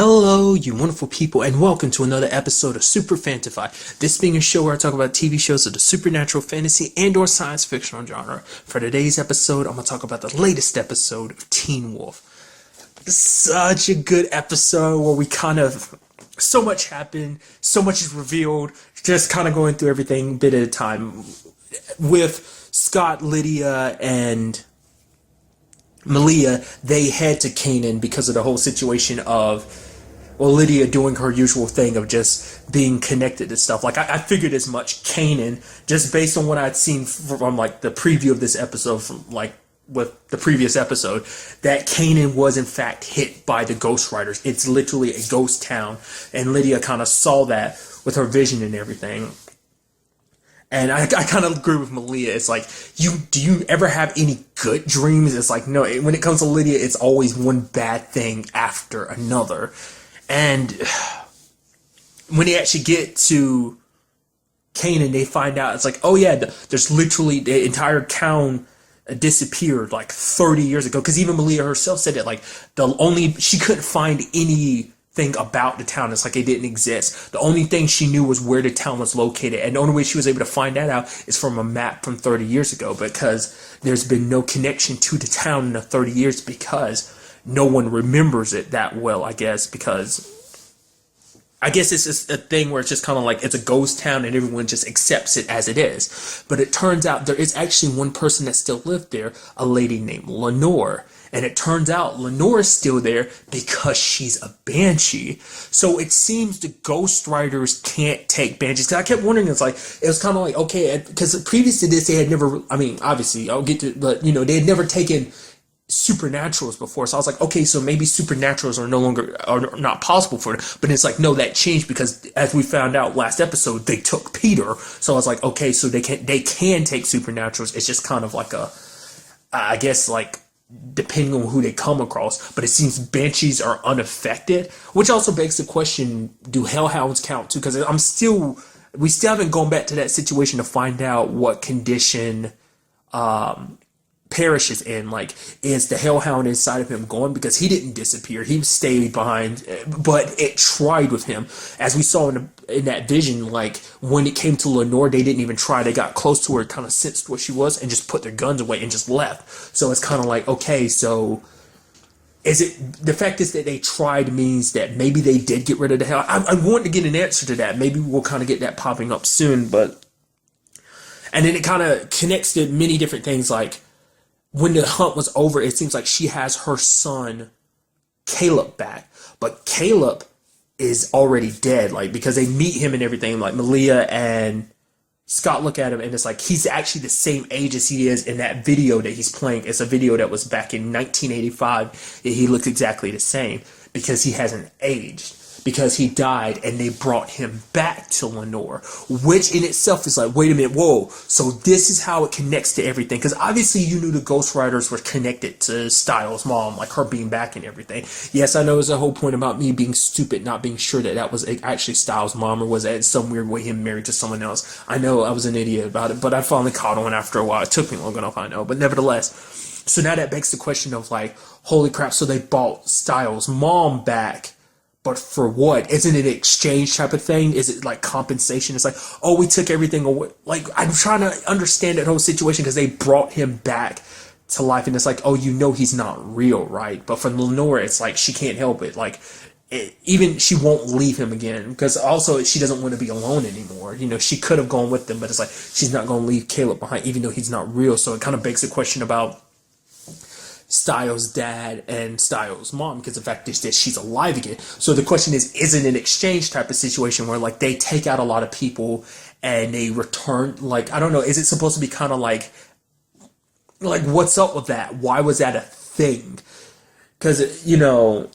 Hello, you wonderful people, and welcome to another episode of Super-Fanta-Fi. This being a show where I talk about TV shows of the supernatural, fantasy, and/or science fictional genre. For today's episode, I'm going to talk about the latest episode of Teen Wolf. Such a good episode where we so much happened, so much is revealed, just kind of going through everything bit at a time. With Scott, Lydia, and Malia, they head to Canaan because of the whole situation of, well, Lydia doing her usual thing of just being connected to stuff. Like, I figured as much. Canaan, just based on what I'd seen from, like, the preview of this episode, from, like, with the previous episode, that Canaan was, in fact, hit by the Ghost Riders. It's literally a ghost town, and Lydia kind of saw that with her vision and everything. And I kind of agree with Malia. It's like, do you ever have any good dreams? It's like, no, when it comes to Lydia, it's always one bad thing after another. And when they actually get to Canaan, they find out, it's like, oh yeah, there's literally, the entire town disappeared like 30 years ago. Because even Malia herself said it, like, she couldn't find anything about the town. It's like it didn't exist. The only thing she knew was where the town was located, and the only way she was able to find that out is from a map from 30 years ago, because there's been no connection to the town in the 30 years because no one remembers it that well, I guess, because I guess it's just a thing where it's just kind of like it's a ghost town and everyone just accepts it as it is. But it turns out there is actually one person that still lived there, a lady named Lenore. And it turns out Lenore is still there because she's a banshee. So it seems the Ghost Riders can't take banshees. Because I kept wondering, it was kind of like, okay, because previous to this, they had never, I mean, obviously, I'll get to, but, you know, they had never taken supernaturals before. So I was like, okay, so maybe supernaturals are not possible for them. But it's like, no, that changed because as we found out last episode, they took Peter. So I was like, okay, so they can take supernaturals. It's just kind of like I guess, like, depending on who they come across, but it seems banshees are unaffected, which also begs the question, do hellhounds count too? Because we still haven't gone back to that situation to find out what condition Parrish is in. Like, is the hellhound inside of him gone? Because he didn't disappear, he stayed behind, but it tried with him, as we saw in that vision. Like, when it came to Lenore, they didn't even try. They got close to her, kind of sensed what she was, and just put their guns away and just left. So it's kind of like, okay, so is it the fact is that they tried means that maybe they did get rid of the hell? I want to get an answer to that. Maybe we'll kind of get that popping up soon. But and then it kind of connects to many different things. Like, when the hunt was over, it seems like she has her son Caleb back, but Caleb is already dead. Like, because they meet him and everything. Like, Malia and Scott look at him, and it's like he's actually the same age as he is in that video that he's playing. It's a video that was back in 1985. He looked exactly the same because he hasn't aged, because he died and they brought him back to Lenore, which in itself is like, wait a minute, whoa, so this is how it connects to everything. Because obviously you knew the Ghost Riders were connected to Styles' mom, like her being back and everything. Yes, I know there's a whole point about me being stupid, not being sure that was actually Styles' mom, or was that in some weird way him married to someone else. I know I was an idiot about it, but I finally caught on after a while. It took me long enough, I know, but nevertheless. So now that begs the question of, like, holy crap, so they bought Styles' mom back, but for what? Isn't it an exchange type of thing? Is it like compensation? It's like, oh, we took everything away. Like, I'm trying to understand that whole situation because they brought him back to life, and it's like, oh, you know he's not real, right? But for Lenore, it's like she can't help it. Like, even she won't leave him again, because also she doesn't want to be alone anymore. You know, she could have gone with them, but it's like she's not going to leave Caleb behind, even though he's not real. So it kind of begs the question about Styles' dad and Styles' mom, because the fact is that she's alive again. So the question is it an exchange type of situation where, like, they take out a lot of people and they return? Like, I don't know, is it supposed to be kind of like what's up with that? Why was that a thing? Because, you know,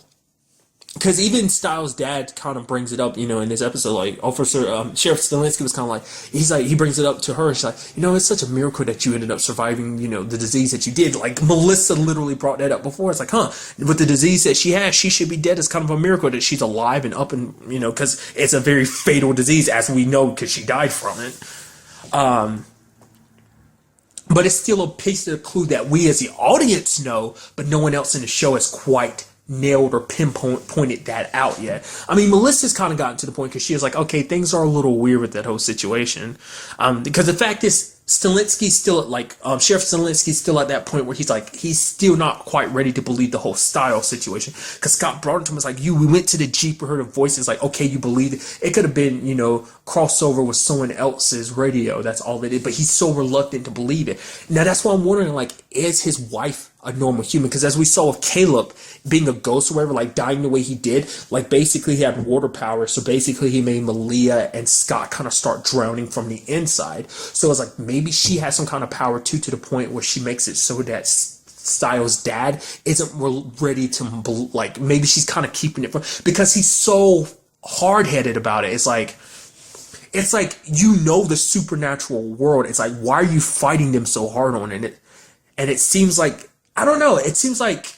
because even Styles' dad kind of brings it up, you know, in this episode. Like, Officer Sheriff Stilinski was kind of like, he brings it up to her. She's like, you know, it's such a miracle that you ended up surviving, you know, the disease that you did. Like, Melissa literally brought that up before. It's like, with the disease that she has, she should be dead. It's kind of a miracle that she's alive and up, and, you know, because it's a very fatal disease, as we know, because she died from it. But it's still a piece of the clue that we as the audience know, but no one else in the show has quite nailed or pinpointed that out yet. I mean, Melissa's kind of gotten to the point because she was like, okay, things are a little weird with that whole situation. Because the fact is, Stilinski's still at Sheriff Stilinski's still at that point where he's still not quite ready to believe the whole style situation. Because Scott brought it to him, was like, we went to the Jeep, we heard a voice. It's like, okay, you believe it. It could have been, crossover with someone else's radio. That's all it is. But he's so reluctant to believe it. Now, that's why I'm wondering, is his wife a normal human? Because as we saw with Caleb being a ghost or whatever, dying the way he did, basically he had water power. So basically he made Malia and Scott kind of start drowning from the inside. So it's like, maybe she has some kind of power too, to the point where she makes it so that Styles' dad isn't ready to, maybe she's kind of keeping it from, because he's so hard-headed about it. It's like, the supernatural world. It's like, why are you fighting them so hard on it? And it seems like, I don't know, it seems like,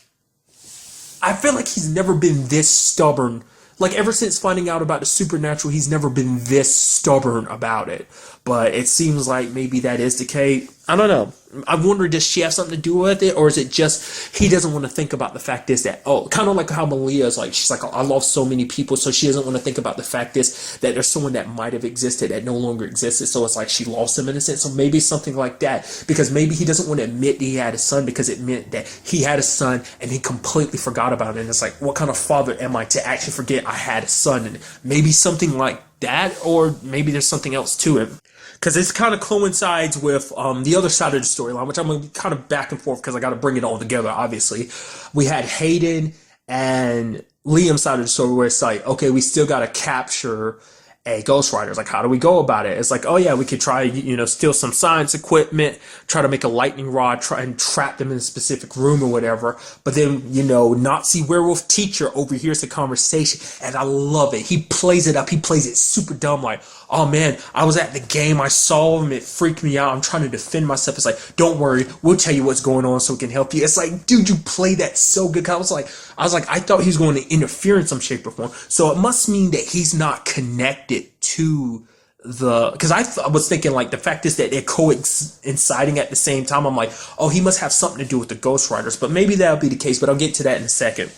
I feel like he's never been this stubborn. Ever since finding out about the supernatural, he's never been this stubborn about it. But it seems like maybe that is the case. I don't know. I wonder, does she have something to do with it? Or is it just he doesn't want to think about the fact is that, kind of like how Malia is she's like, I lost so many people, so she doesn't want to think about the fact is that there's someone that might have existed that no longer existed. So it's like she lost him in a sense. So maybe something like that. Because maybe he doesn't want to admit that he had a son because it meant that he had a son and he completely forgot about it. And it's like, what kind of father am I to actually forget I had a son? And maybe something like that, or maybe there's something else to it. Because this kind of coincides with the other side of the storyline, which I'm going to be kind of back and forth because I got to bring it all together, obviously. We had Hayden and Liam's side of the story where it's like, okay, we still got to capture a Ghost Rider. It's like, how do we go about it? It's like, oh yeah, we could try, steal some science equipment, try to make a lightning rod, try and trap them in a specific room or whatever. But then, Nazi werewolf teacher overhears the conversation, and I love it. He plays it up. He plays it super dumb, like, oh man, I was at the game, I saw him, it freaked me out, I'm trying to defend myself. It's like, don't worry, we'll tell you what's going on so we can help you. It's like, dude, you play that so good. I was like, I thought he was going to interfere in some shape or form. So it must mean that he's not connected to because I was thinking the fact is that they're coinciding at the same time. I'm like, oh, he must have something to do with the Ghost Riders, but maybe that'll be the case, but I'll get to that in a second.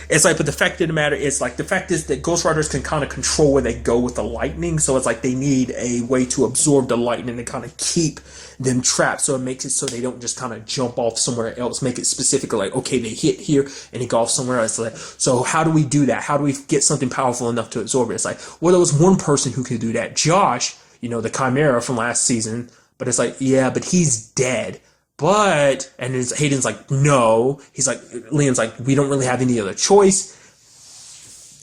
It's like, but the fact of the matter is, the fact is that Ghost Riders can kind of control where they go with the lightning. So it's like they need a way to absorb the lightning and kind of keep them trapped. So it makes it so they don't just kind of jump off somewhere else. Make it specifically okay, they hit here and they go off somewhere else. So how do we do that? How do we get something powerful enough to absorb it? It's like, well, there was one person who could do that. Josh, the Chimera from last season. But it's like, yeah, but he's dead. But, and Hayden's like, no. He's like, Liam's like, we don't really have any other choice.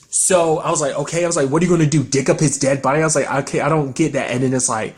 So I was like, okay. I was like, what are you going to do? Dig up his dead body? I was like, okay, I don't get that. And then it's like,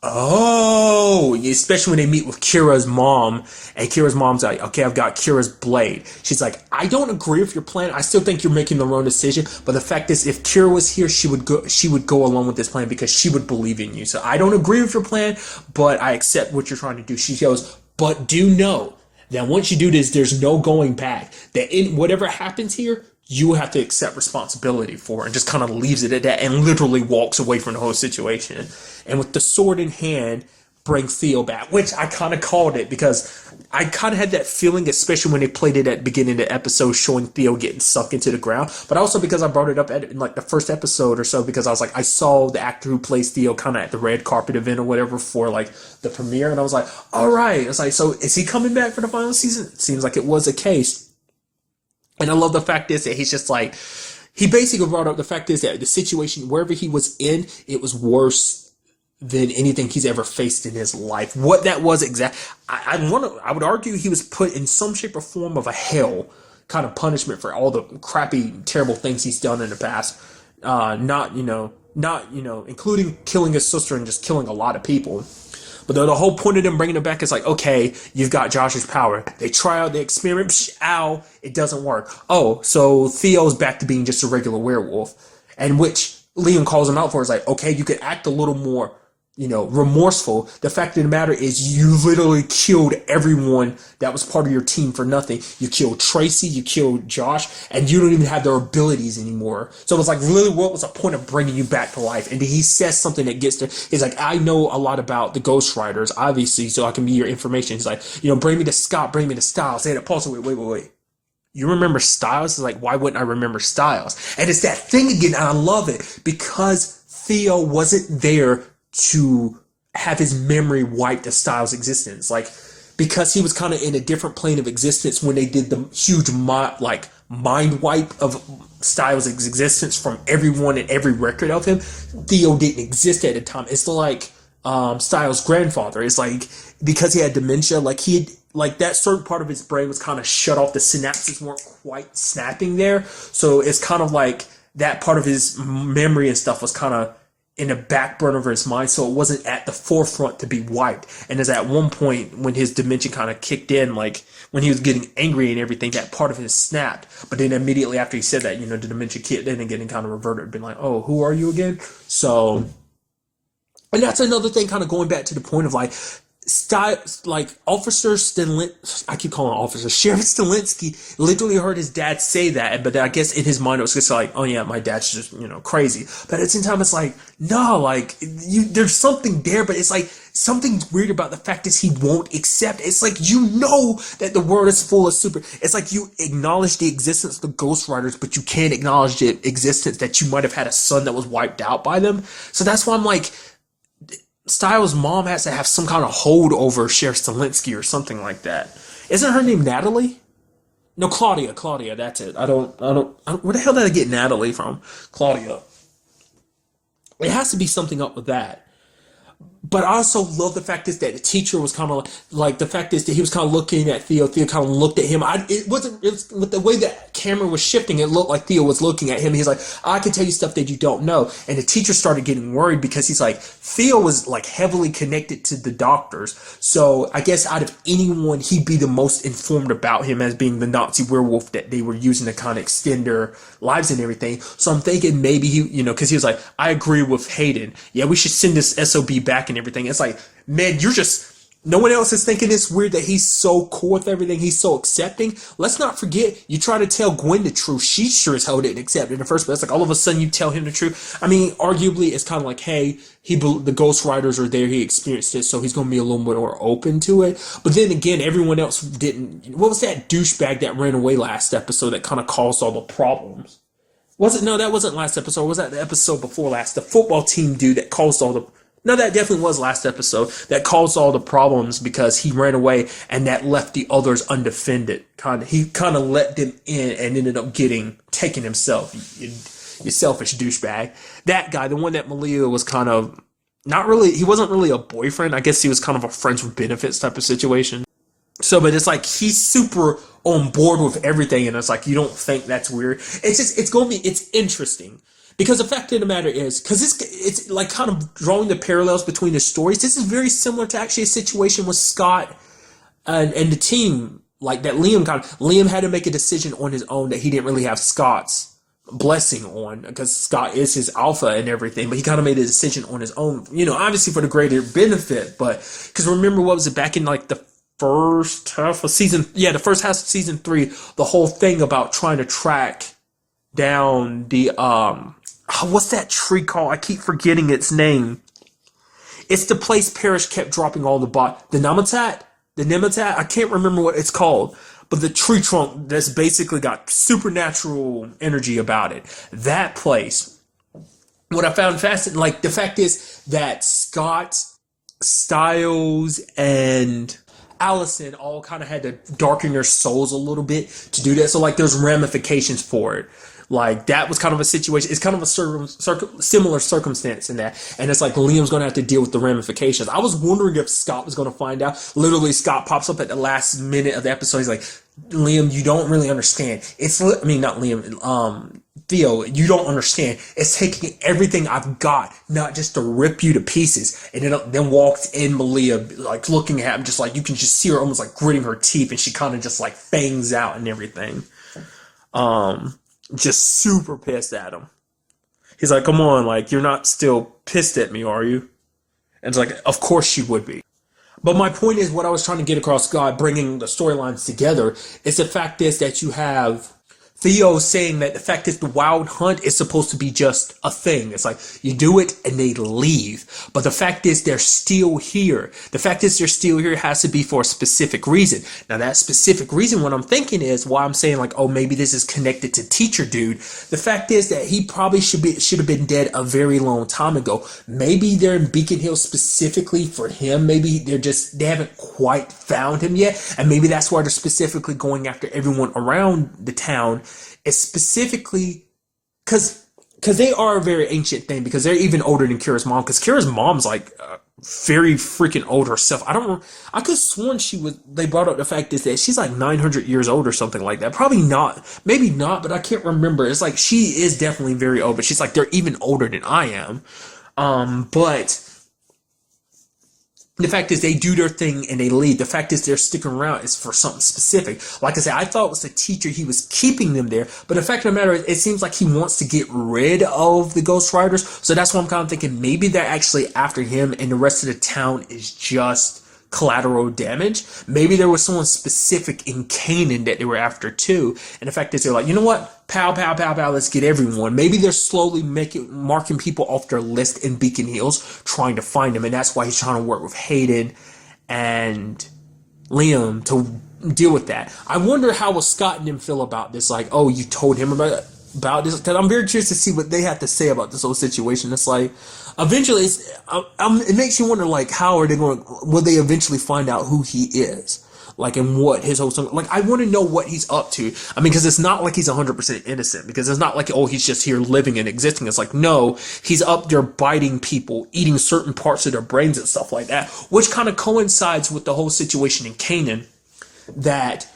oh, especially when they meet with Kira's mom, and Kira's mom's like, okay, I've got Kira's blade. She's like, I don't agree with your plan. I still think you're making the wrong decision. But the fact is, if Kira was here, she would go along with this plan because she would believe in you. So I don't agree with your plan, but I accept what you're trying to do. She goes, but do know that once you do this, there's no going back. That in whatever happens here, you will have to accept responsibility for it, and just kind of leaves it at that and literally walks away from the whole situation. And with the sword in hand, bring Theo back, which I kind of called it because I kind of had that feeling, especially when they played it at the beginning of the episode, showing Theo getting sucked into the ground. But also because I brought it up in the first episode or so, because I was like, I saw the actor who plays Theo kind of at the red carpet event or whatever for the premiere, and I was like, all right. It's like, so is he coming back for the final season? It seems like it was the case. And I love the fact is that he's just like, he basically brought up the fact is that the situation, wherever he was in, it was worse than anything he's ever faced in his life. What that was exactly, I would argue he was put in some shape or form of a hell kind of punishment for all the crappy, terrible things he's done in the past. Not, including killing his sister and just killing a lot of people. But the whole point of them bringing it back is like, okay, you've got Josh's power. They try out the experiment, ow, it doesn't work. Oh, so Theo's back to being just a regular werewolf. And which Liam calls him out for is like, okay, you could act a little more, remorseful. The fact of the matter is you literally killed everyone that was part of your team for nothing. You killed Tracy, you killed Josh, and you don't even have their abilities anymore. So it's like, really, what was the point of bringing you back to life? And he says something that gets to, he's like, I know a lot about the Ghost Riders, obviously, so I can be your information. He's like, bring me to Scott, bring me to Styles. Say that, pause, wait. you remember Styles? It's like, why wouldn't I remember Styles? And it's that thing again, and I love it because Theo wasn't there to have his memory wiped of Styles' existence. Like, because he was kind of in a different plane of existence when they did the huge mind wipe of Styles' existence from everyone and every record of him. Theo didn't exist at the time. It's like Styles' grandfather. It's like because he had dementia, like he had like that certain part of his brain was kind of shut off. The synapses weren't quite snapping there, so it's kind of like that part of his memory and stuff was kind of in the back burner of his mind, so it wasn't at the forefront to be wiped. And as at one point when his dementia kind of kicked in, like when he was getting angry and everything, that part of his snapped. But then immediately after he said that, the dementia kicked in again and kind of reverted, been like, oh, who are you again? So, and that's another thing, kind of going back to the point of like Officer I keep calling him Officer Sheriff Stilinski literally heard his dad say that, but I guess in his mind it was just like, oh yeah, my dad's just crazy. But at the same time, it's like, no, like there's something there, but it's like something's weird about the fact is he won't accept. It's like that the world is full of super. It's like you acknowledge the existence of the Ghost Riders, but you can't acknowledge the existence that you might have had a son that was wiped out by them. So that's why I'm like, Styles' mom has to have some kind of hold over Sheriff Stilinski or something like that. Isn't her name Natalie? No, Claudia. Claudia, that's it. I don't. Where the hell did I get Natalie from? Claudia. It has to be something up with that. But I also love the fact is that the teacher was kind of like the fact is that he was kind of looking at Theo. Theo kind of looked at him. It was with the way that camera was shifting. It looked like Theo was looking at him. He's like, I can tell you stuff that you don't know. And the teacher started getting worried because he's like, Theo was like heavily connected to the doctors. So I guess out of anyone, he'd be the most informed about him as being the Nazi werewolf that they were using to kind of extend their lives and everything. So I'm thinking maybe he, because he was like, I agree with Hayden. Yeah, we should send this SOB back and everything. It's like, man, no one else is thinking it's weird that he's so cool with everything. He's so accepting. Let's not forget, you try to tell Gwen the truth. She sure as hell didn't accept it in the first place. Like all of a sudden you tell him the truth. I mean, arguably it's kind of like, hey, the Ghost Riders are there. He experienced it. So he's going to be a little bit more open to it. But then again, everyone else didn't. What was that douchebag that ran away last episode that kind of caused all the problems? Was it? No, that wasn't last episode. Was that the episode before last? The football team dude that caused all the... No, that definitely was last episode. That caused all the problems because he ran away and that left the others undefended. He kind of let them in and ended up taken himself. You selfish douchebag. That guy, the one that Malia was kind of not really, he wasn't really a boyfriend. I guess he was kind of a friends with benefits type of situation. So, but it's like he's super on board with everything, and it's like you don't think that's weird. It's interesting. Because the fact of the matter is, because it's like kind of drawing the parallels between the stories. This is very similar to actually a situation with Scott and the team, like that Liam had to make a decision on his own that he didn't really have Scott's blessing on, because Scott is his alpha and everything, but he kind of made a decision on his own, obviously for the greater benefit. But because remember, what was it back in like the first half of the first half of season 3, the whole thing about trying to track down the what's that tree called? I keep forgetting its name. It's the place Parrish kept dropping all the Nematat. I can't remember what it's called, but the tree trunk that's basically got supernatural energy about it. That place. What I found fascinating, like the fact is that Scott, Styles, and Allison all kind of had to darken their souls a little bit to do that. So like there's ramifications for it. Like that was kind of a situation. It's kind of a similar circumstance in that. And it's like Liam's going to have to deal with the ramifications. I was wondering if Scott was going to find out. Literally, Scott pops up at the last minute of the episode. He's like, Liam, you don't really understand. Not Liam, Theo, you don't understand. It's taking everything I've got, not just to rip you to pieces. And then walks in Malia, like looking at him, just like you can just see her almost like gritting her teeth, and she kind of just like fangs out and everything. Just super pissed at him. He's like, come on, like, you're not still pissed at me, are you? And it's like, of course she would be. But my point is, what I was trying to get across, God, bringing the storylines together, is the fact is that you have Theo saying that the fact is the wild hunt is supposed to be just a thing. It's like you do it and they leave. But the fact is they're still here. The fact is they're still here has to be for a specific reason. Now that specific reason, what I'm thinking is why I'm saying like, oh, maybe this is connected to Teacher Dude. The fact is that he probably should have been dead a very long time ago. Maybe they're in Beacon Hill specifically for him. Maybe they haven't quite found him yet. And maybe that's why they're specifically going after everyone around the town. It's specifically because they are a very ancient thing, because they're even older than Kira's mom, because Kira's mom's like very freaking old herself. I could have sworn they brought up the fact is that she's like 900 years old or something like that. Probably not, maybe not, but I can't remember. It's like she is definitely very old, but she's like they're even older than I am. But the fact is they do their thing and they leave. The fact is they're sticking around is for something specific. Like I said, I thought it was the teacher. He was keeping them there. But the fact of the matter is it seems like he wants to get rid of the Ghost Riders. So that's why I'm kind of thinking maybe they're actually after him and the rest of the town is just collateral damage. Maybe there was someone specific in Canaan that they were after too. And the fact is they're like, you know what? Pow, pow, pow, pow, let's get everyone. Maybe they're slowly marking people off their list in Beacon Hills, trying to find them. And that's why he's trying to work with Hayden and Liam to deal with that. I wonder how will Scott and them feel about this. Like, oh, you told him about this? Because I'm very curious to see what they have to say about this whole situation. It's like, eventually, it makes you wonder, like, how are they going? Will they eventually find out who he is? Like, and what his whole like, I want to know what he's up to. I mean, because it's not like he's 100% innocent. Because it's not like, oh, he's just here living and existing. It's like, no, he's up there biting people, eating certain parts of their brains and stuff like that, which kind of coincides with the whole situation in Canaan, that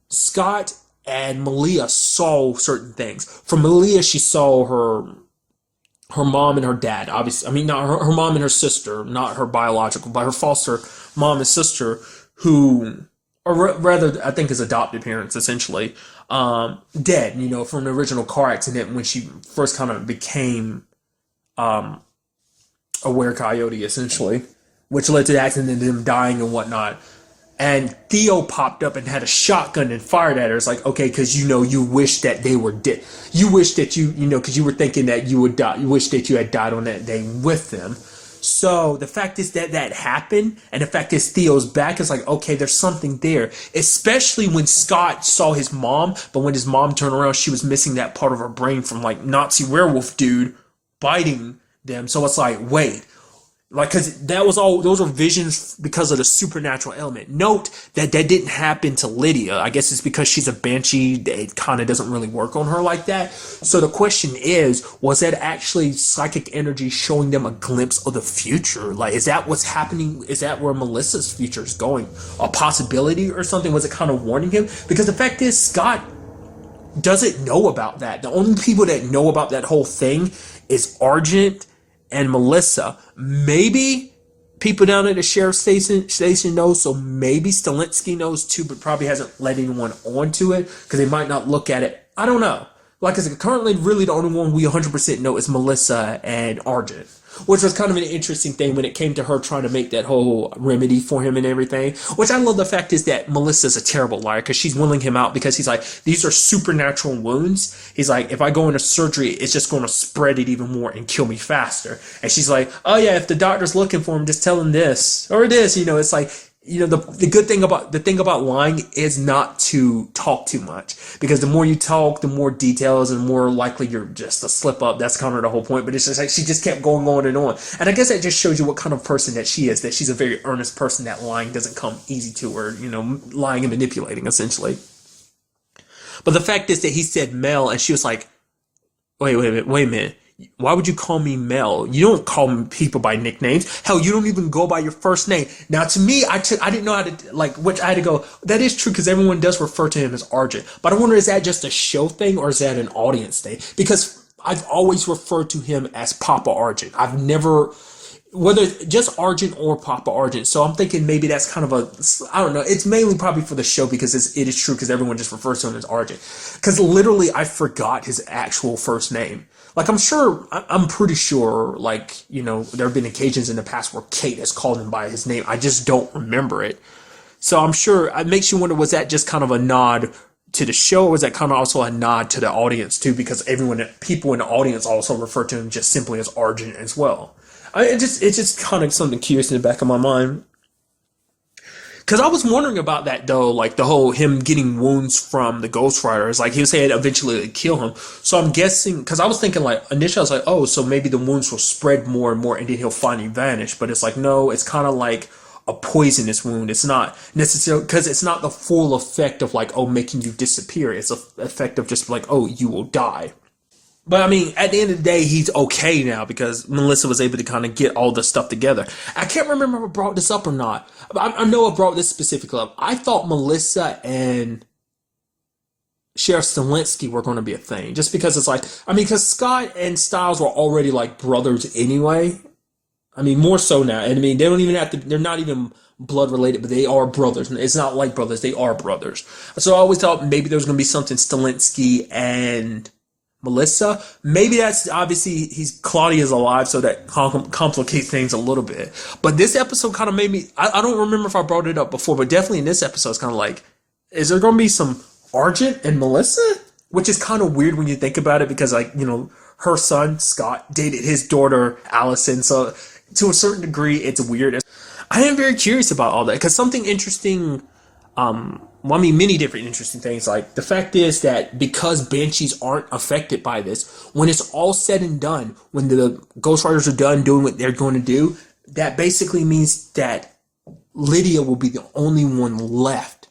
Scott and Malia saw certain things. From Malia, she saw her mom and her dad, obviously. I mean, not her mom and her sister, not her biological, but her foster mom and sister, who, or rather, I think his adopted parents, essentially, dead, from the original car accident when she first kind of became a were-coyote, essentially, which led to the accident and them dying and whatnot. And Theo popped up and had a shotgun and fired at her. It's like, okay, because you wish that they were dead. You wish that because you were thinking that you would die. You wish that you had died on that day with them. So the fact is that happened, and the fact is Theo's back. Is like, okay, there's something there. Especially when Scott saw his mom, but when his mom turned around, she was missing that part of her brain from like Nazi werewolf dude biting them. So it's like, wait. Like, because those are visions because of the supernatural element. Note that didn't happen to Lydia. I guess it's because she's a banshee. It kind of doesn't really work on her like that. So the question is, was that actually psychic energy showing them a glimpse of the future? Like, is that what's happening? Is that where Melissa's future is going? A possibility or something? Was it kind of warning him? Because the fact is, Scott doesn't know about that. The only people that know about that whole thing is Argent and Melissa. Maybe people down at the sheriff's station know, so maybe Stilinski knows too, but probably hasn't let anyone onto it because they might not look at it. I don't know. Like I said, currently really the only one we 100% know is Melissa and Argent, which was kind of an interesting thing when it came to her trying to make that whole remedy for him and everything. Which I love the fact is that Melissa's a terrible liar because she's willing him out because he's like, these are supernatural wounds. He's like, if I go into surgery, it's just going to spread it even more and kill me faster. And she's like, oh yeah, if the doctor's looking for him, just tell him this or this. It's like, the good thing about lying is not to talk too much, because the more you talk, the more details and more likely you're just to slip up. That's kind of the whole point. But it's just like she just kept going on and on. And I guess that just shows you what kind of person that she is, that she's a very earnest person, that lying doesn't come easy to her, lying and manipulating essentially. But the fact is that he said Mel and she was like, wait a minute. Why would you call me Mel? You don't call people by nicknames. Hell, you don't even go by your first name. Now, to me, I didn't know how to, which I had to go, that is true because everyone does refer to him as Argent. But I wonder, is that just a show thing or is that an audience thing? Because I've always referred to him as Papa Argent. I've never, whether just Argent or Papa Argent. So I'm thinking maybe that's kind of I don't know. It's mainly probably for the show because it is true because everyone just refers to him as Argent. Because literally I forgot his actual first name. Like, I'm pretty sure, there have been occasions in the past where Kate has called him by his name. I just don't remember it. So I'm sure it makes you wonder, was that just kind of a nod to the show, or was that kind of also a nod to the audience too? Because people in the audience also refer to him just simply as Argent as well. It's just kind of something curious in the back of my mind. Because I was wondering about that though, like the whole him getting wounds from the Ghost Riders. Like he was saying eventually it'd kill him. So I'm guessing, because I was thinking like initially I was like, oh, so maybe the wounds will spread more and more and then he'll finally vanish. But it's like, no, it's kind of like a poisonous wound. It's not necessarily, because it's not the full effect of like, oh, making you disappear. It's a effect of just like, oh, you will die. But I mean, at the end of the day, he's okay now because Melissa was able to kind of get all the stuff together. I can't remember if I brought this up or not. I know I brought this specifically up. I thought Melissa and Sheriff Stilinski were going to be a thing. Just because it's like, I mean, because Scott and Styles were already like brothers anyway. I mean, more so now. And I mean, they don't even have to, they're not even blood related, but they are brothers. It's not like brothers, they are brothers. So I always thought maybe there was going to be something Stilinski and Melissa. Maybe that's obviously Claudia's alive, so that complicates things a little bit. But this episode kind of made me. I don't remember if I brought it up before, but definitely in this episode, it's kind of like, is there going to be some Argent and Melissa? Which is kind of weird when you think about it, because like her son Scott dated his daughter Allison, so to a certain degree, it's weird. I am very curious about all that because something interesting. Well, I mean, many different interesting things. Like, the fact is that because Banshees aren't affected by this, when it's all said and done, when the Ghost Riders are done doing what they're going to do, that basically means that Lydia will be the only one left.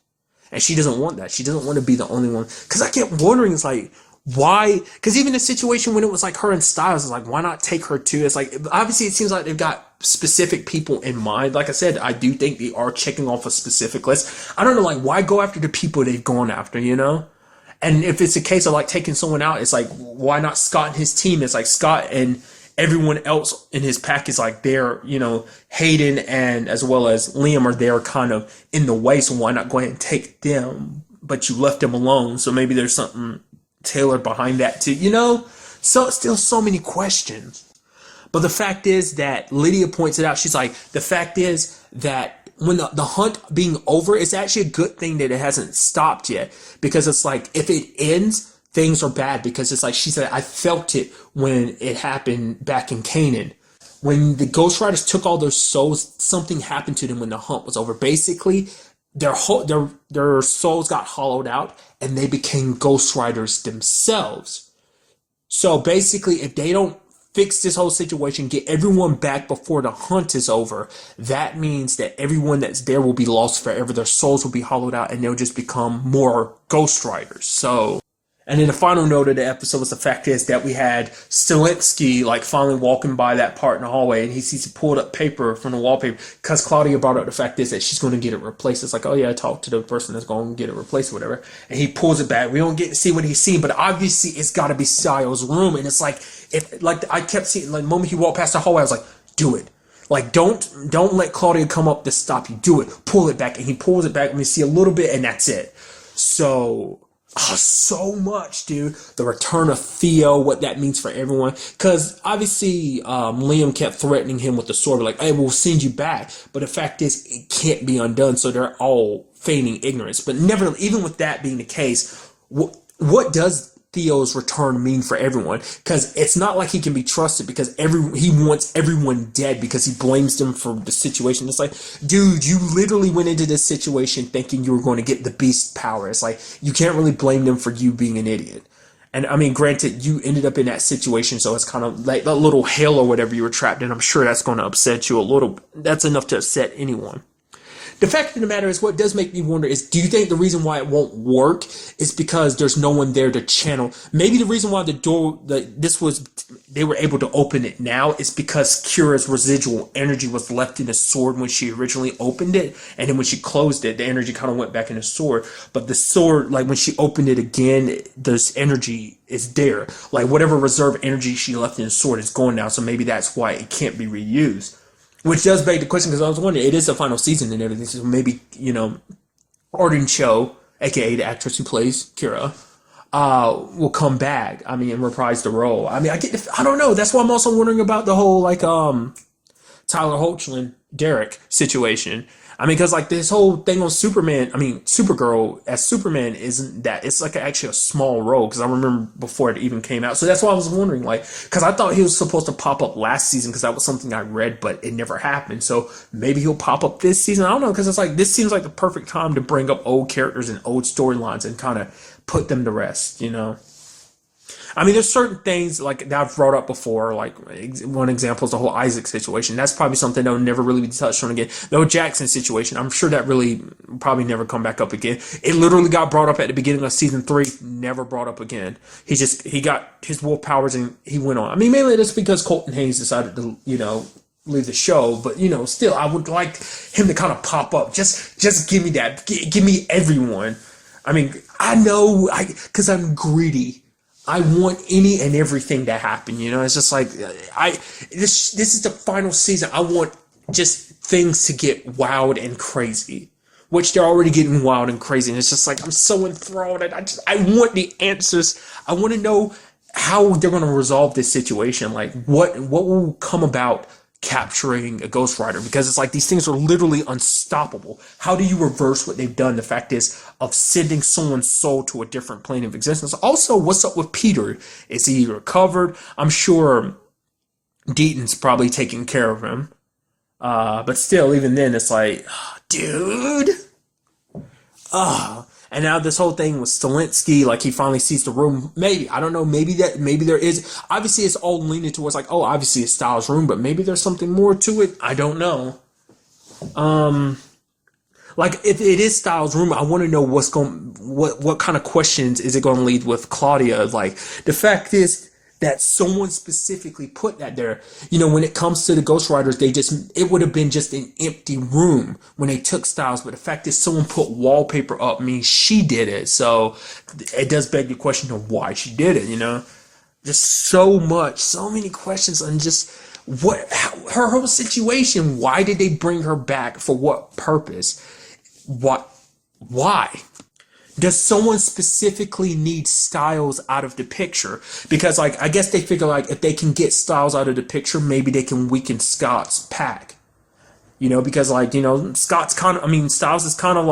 And she doesn't want that. She doesn't want to be the only one. Because I kept wondering, it's like, why? Because even the situation when it was like her and Styles, it's like, why not take her too? It's like, obviously it seems like they've got specific people in mind. Like I said, I do think they are checking off a specific list. I don't know, like, why go after the people they've gone after, And if it's a case of like taking someone out, it's like, why not Scott and his team? It's like Scott and everyone else in his pack is like they're, Hayden and as well as Liam are there kind of in the way. So why not go ahead and take them? But you left them alone. So maybe there's something tailored behind that too, So still so many questions. But the fact is that Lydia points it out. She's like, the fact is that when the hunt being over, it's actually a good thing that it hasn't stopped yet. Because it's like, if it ends, things are bad. Because it's like, she said, I felt it when it happened back in Canaan. When the Ghost Riders took all their souls, something happened to them when the hunt was over. Basically, their souls got hollowed out and they became Ghost Riders themselves. So basically, if they don't fix this whole situation, get everyone back before the hunt is over, that means that everyone that's there will be lost forever. Their souls will be hollowed out and they'll just become more Ghost Riders. So, and then the final note of the episode was the fact is that we had Stilinski like finally walking by that part in the hallway, and he sees a pulled up paper from the wallpaper because Claudia brought up the fact is that she's going to get it replaced. It's like, oh yeah, I talked to the person that's going to get it replaced or whatever, and he pulls it back. We don't get to see what he's seen, but obviously it's got to be Styles' room, and it's like, I kept seeing, like, the moment he walked past the hallway, I was like, do it. Like, don't let Claudia come up to stop you. Do it. Pull it back. And he pulls it back, and we see a little bit, and that's it. So, so much, dude. The return of Theo, what that means for everyone. Because, obviously, Liam kept threatening him with the sword, like, hey, we'll send you back. But the fact is, it can't be undone, so they're all feigning ignorance. But never, even with that being the case, what does Theo's return mean for everyone? Because it's not like he can be trusted, because he wants everyone dead because he blames them for the situation. It's like, dude, you literally went into this situation thinking you were going to get the beast power. It's like, you can't really blame them for you being an idiot. And I mean, granted, you ended up in that situation, so it's kind of like that little hell or whatever you were trapped in. I'm sure that's going to upset you a little. That's enough to upset anyone. The fact of the matter is, what does make me wonder is, do you think the reason why it won't work is because there's no one there to channel? Maybe the reason why they were able to open it now is because Kira's residual energy was left in the sword when she originally opened it, and then when she closed it, the energy kind of went back in the sword. But the sword, like when she opened it again, this energy is there. Like whatever reserve energy she left in the sword is gone now, so maybe that's why it can't be reused. Which does beg the question, because I was wondering, it is the final season and everything, so maybe, Arden Cho, aka the actress who plays Kira, will come back, and reprise the role. I don't know, that's why I'm also wondering about the whole, Tyler Hoechlin, Derek situation. I mean, because like this whole thing on Superman, I mean, Supergirl as Superman isn't that, it's like actually a small role, because I remember before it even came out. So that's why I was wondering, like, because I thought he was supposed to pop up last season, because that was something I read, but it never happened. So maybe he'll pop up this season. I don't know, because it's like, this seems like the perfect time to bring up old characters and old storylines and kind of put them to rest, you know? I mean, there's certain things like that I've brought up before. Like one example is the whole Isaac situation. That's probably something that will never really be touched on again. The Jackson situation, I'm sure that really probably never come back up again. It literally got brought up at the beginning of season 3, never brought up again. He got his wolf powers and he went on. I mean, mainly that's because Colton Haynes decided to, leave the show, but still, I would like him to kind of pop up. Just give me that. Give me everyone. I mean, I know, because I'm greedy. I want any and everything to happen. It's just like this is the final season. I want just things to get wild and crazy, which they're already getting wild and crazy. And it's just like I'm so enthralled. I want the answers. I want to know how they're going to resolve this situation. Like what will come about capturing a Ghost Rider, because it's like these things are literally unstoppable. How do you reverse what they've done? The fact is of sending someone's soul to a different plane of existence. Also, what's up with Peter? Is he recovered? I'm sure Deaton's probably taking care of him. But still, even then, it's like, dude. And now this whole thing with Stilinski, like he finally sees the room. Maybe, I don't know, maybe there is. Obviously, it's all leaning towards like, oh, obviously it's Styles' room, but maybe there's something more to it. I don't know. Like if it is Styles' room, I want to know what kind of questions is it going to lead with Claudia? Like the fact is that someone specifically put that there. When it comes to the Ghost Riders, it would have been just an empty room when they took Styles. But the fact is someone put wallpaper up means she did it. So it does beg the question of why she did it, Just so many questions on just her whole situation. Why did they bring her back? For what purpose? Why? Does someone specifically need Styles out of the picture? Because, I guess they figure, if they can get Styles out of the picture, maybe they can weaken Scott's pack. Because, Scott's Styles is kind of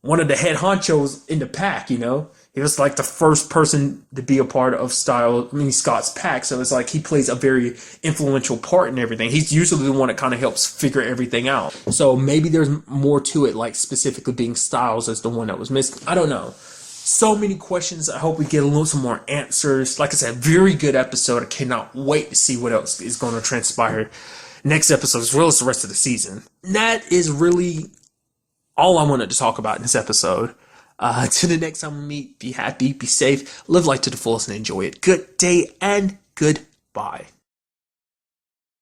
one of the head honchos in the pack, He was, the first person to be a part of Scott's pack. So it's like he plays a very influential part in everything. He's usually the one that kind of helps figure everything out. So maybe there's more to it, specifically being Styles as the one that was missing. I don't know. So many questions. I hope we get a little some more answers. Like I said, very good episode. I cannot wait to see what else is going to transpire next episode, as well as the rest of the season. That is really all I wanted to talk about in this episode. To the next time we meet, be happy, be safe, live life to the fullest, and enjoy it. Good day and goodbye.